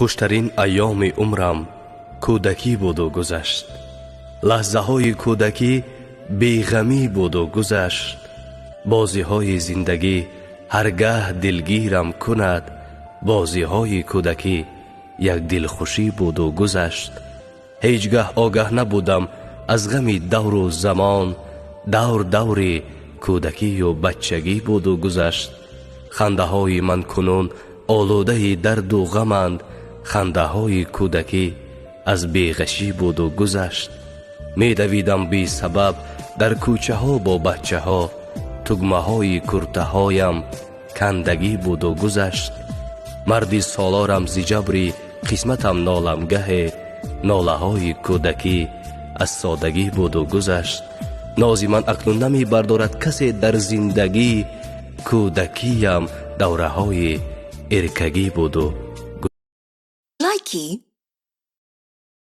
خوشترین ایام عمرم کودکی بود و گذشت. لحظه های کودکی بیغمی بود و گذشت. بازی های زندگی هرگاه دلگیرم کند. بازی های کودکی یک دلخوشی بود و گذشت. هیچگاه آگاه نبودم از غم دور و زمان. دور کودکی و بچگی بود و گذشت. خنده های من کنون آلوده درد و غمند. خنده های کودکی از بیغشی بود و گذشت. می دویدم بی سبب در کوچه ها با بچه ها. تگمه های کرته هایم کندگی بود و گذشت. مردی سالارم زی جبری قسمتم نالمگه. ناله های کودکی از سادگی بود و گذشت. نازی من اکنون نمی بردارد کسی در زندگی. کودکیم دوره های ارکگی بود و لایکی